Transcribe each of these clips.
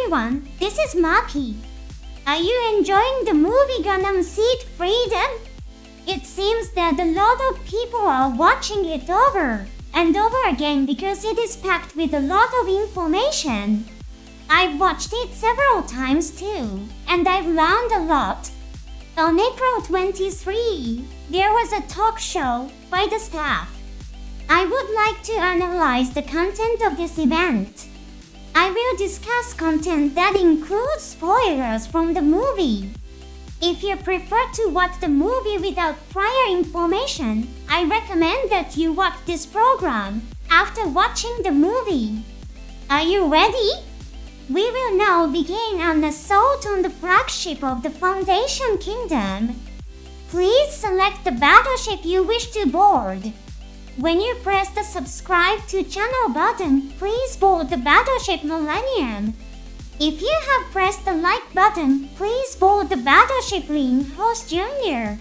everyone, this is Maki. Are you enjoying the movie Gundam Seed Freedom? It seems that a lot of people are watching it over and over again because it is packed with a lot of information. I've watched it several times too, and I've learned a lot. On April 23, there was a talk show by the staff. I would like to analyze the content of this event. I will discuss content that includes spoilers from the movie. If you prefer to watch the movie without prior information, I recommend that you watch this program after watching the movie. Are you ready? We will now begin an assault on the flagship of the Foundation Kingdom. Please select the battleship you wish to board. When you press the subscribe to channel button, please board the battleship Millennium. If you have pressed the like button, please board the battleship Host Jr.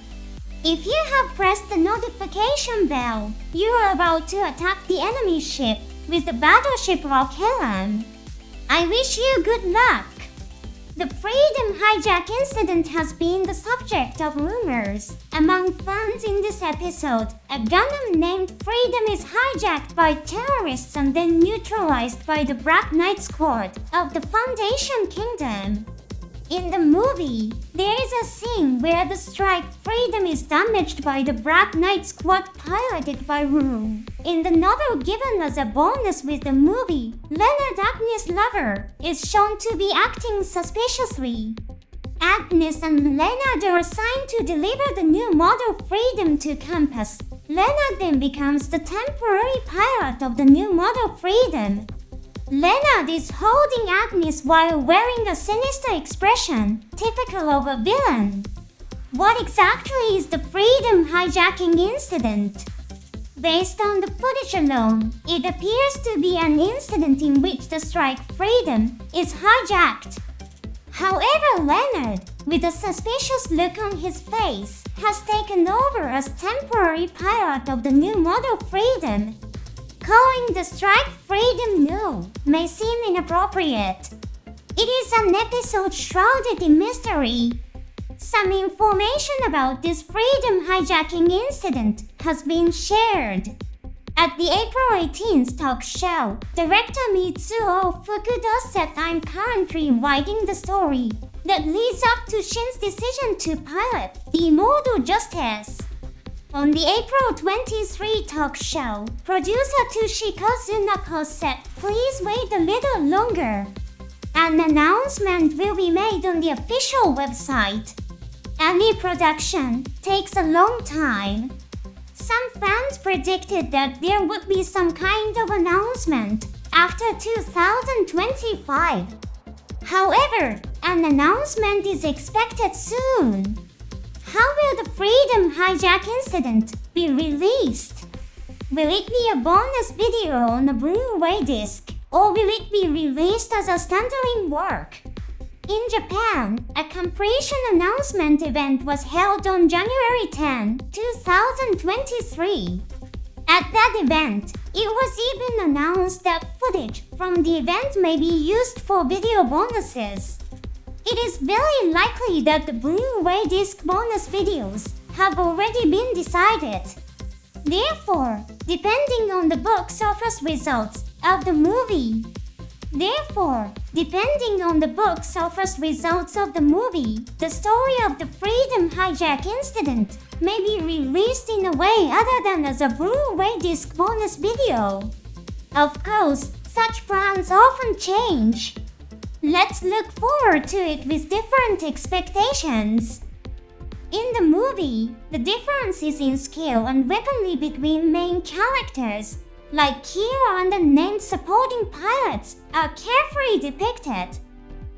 If you have pressed the notification bell, you are about to attack the enemy ship with the battleship Rockhelm. I wish you good luck. The Freedom Hijack incident has been the subject of rumors among fans in this episode. A Gundam named Freedom is hijacked by terrorists and then neutralized by the Black Knight Squad of the Foundation Kingdom. In the movie, there is a scene where the strike Freedom is damaged by the Black Knight Squad piloted by Rue. In the novel given as a bonus with the movie, Leonard Agnes' lover is shown to be acting suspiciously. Agnes and Leonard are assigned to deliver the new model Freedom to Campus. Leonard then becomes the temporary pilot of the new model Freedom. Leonard is holding Agnes while wearing a sinister expression, typical of a villain. What exactly is the Freedom hijacking incident? Based on the footage alone, it appears to be an incident in which the strike Freedom is hijacked. However, Leonard, with a suspicious look on his face, has taken over as temporary pilot of the new model Freedom. Calling the strike Freedom new may seem inappropriate. It is an episode shrouded in mystery. Some information about this Freedom hijacking incident has been shared. At the April 18th talk show, director Mitsuo Fukuda said, "I'm currently writing the story that leads up to Shin's decision to pilot the Immortal Justice." On the April 23 talk show, producer Toshiko Tsunako said, "Please wait a little longer. An announcement will be made on the official website." Any production takes a long time. Some fans predicted that there would be some kind of announcement after 2025. However, an announcement is expected soon. How will the Freedom hijack incident be released? Will it be a bonus video on a Blu-ray disc, or will it be released as a standalone work? In Japan, a completion announcement event was held on January 10, 2023. At that event, it was even announced that footage from the event may be used for video bonuses. It is very likely that the Blu-ray disc bonus videos have already been decided. Therefore, depending on the box office results of the movie, the story of the Freedom hijack incident may be released in a way other than as a Blu-ray disc bonus video. Of course, such plans often change. Let's look forward to it with different expectations. In the movie, the differences in skill and weaponry between main characters, like Kira and the named supporting pilots, are carefully depicted.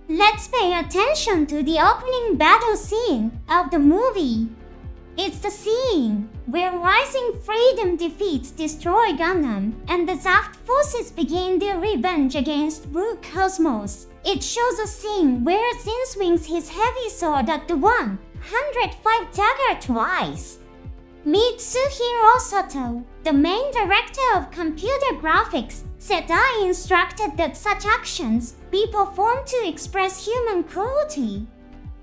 Let's pay attention to the opening battle scene of the movie. It's the scene where Rising Freedom defeats Destroy Gundam and the Zaft forces begin their revenge against Blue Cosmos. It shows a scene where Zin swings his heavy sword at the 105 dagger twice. Mitsuhiro Sato, the main director of computer graphics, said I instructed that such actions be performed to express human cruelty.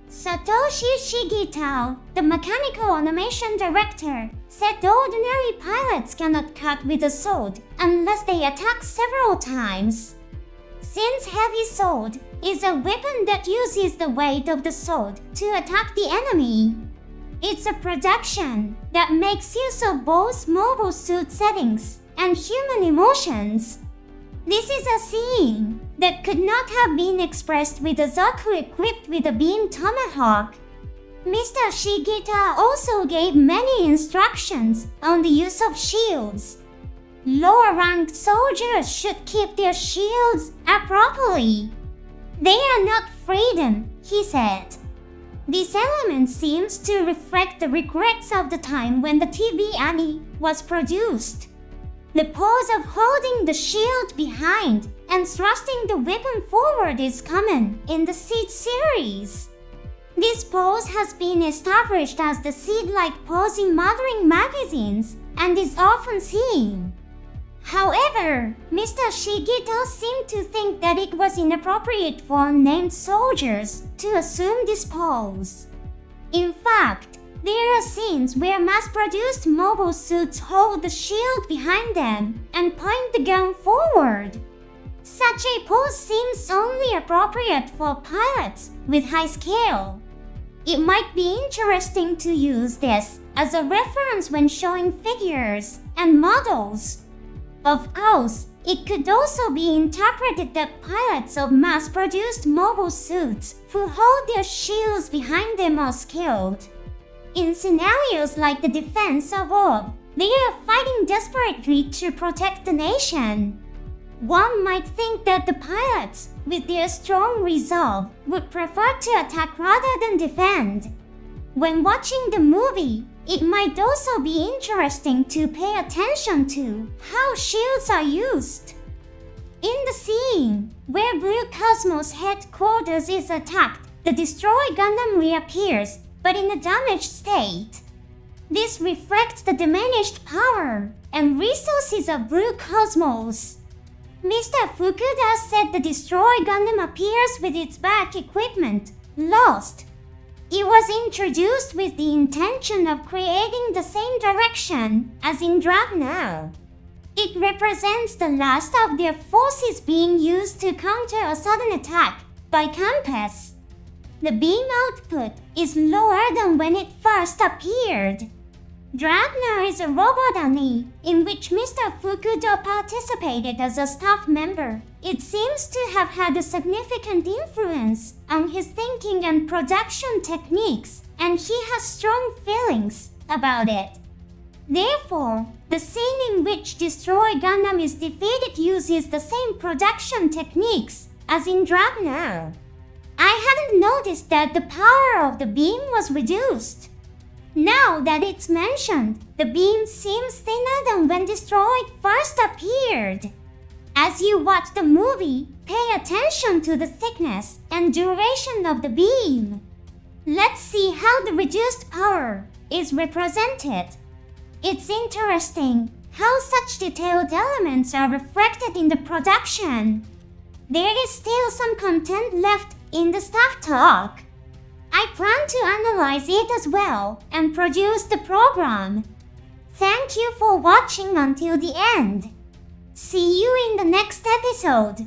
Satoshi Shigitao, the mechanical animation director, said ordinary pilots cannot cut with a sword unless they attack several times. Since heavy sword is a weapon that uses the weight of the sword to attack the enemy, it's a production that makes use of both mobile suit settings and human emotions. This is a scene that could not have been expressed with a Zaku equipped with a beam tomahawk. Mr. Shigita also gave many instructions on the use of shields. Lower-ranked soldiers should keep their shields up properly. They are not freedom, he said. This element seems to reflect the regrets of the time when the TV anime was produced. The pose of holding the shield behind and thrusting the weapon forward is common in the Seed series. This pose has been established as the Seed-like pose in modeling magazines and is often seen. However, Mr. Shigito seemed to think that it was inappropriate for unnamed soldiers to assume this pose. In fact, there are scenes where mass-produced mobile suits hold the shield behind them and point the gun forward. Such a pose seems only appropriate for pilots with high skill. It might be interesting to use this as a reference when showing figures and models. Of course, it could also be interpreted that pilots of mass-produced mobile suits who hold their shields behind them are skilled. In scenarios like the defense of Orb, they are fighting desperately to protect the nation. One might think that the pilots, with their strong resolve, would prefer to attack rather than defend. When watching the movie, it might also be interesting to pay attention to how shields are used. In the scene where Blue Cosmos headquarters is attacked, the destroyed Gundam reappears, but in a damaged state. This reflects the diminished power and resources of Blue Cosmos. Mr. Fukuda said the destroyed Gundam appears with its back equipment lost. It was introduced with the intention of creating the same direction as in Dragnow. It represents the last of their forces being used to counter a sudden attack by Campus. The beam output is lower than when it first appeared. Dragner is a robot anime in which Mr. Fukuda participated as a staff member. It seems to have had a significant influence on his thinking and production techniques, and he has strong feelings about it. Therefore, the scene in which Destroy Gundam is defeated uses the same production techniques as in Dragner. I hadn't noticed that the power of the beam was reduced. Now that it's mentioned, the beam seems thinner than when Destroyed first appeared. As you watch the movie, pay attention to the thickness and duration of the beam. Let's see how the reduced power is represented. It's interesting how such detailed elements are reflected in the production. There is still some content left in the staff talk. I plan to analyze it as well and produce the program. Thank you for watching until the end. See you in the next episode.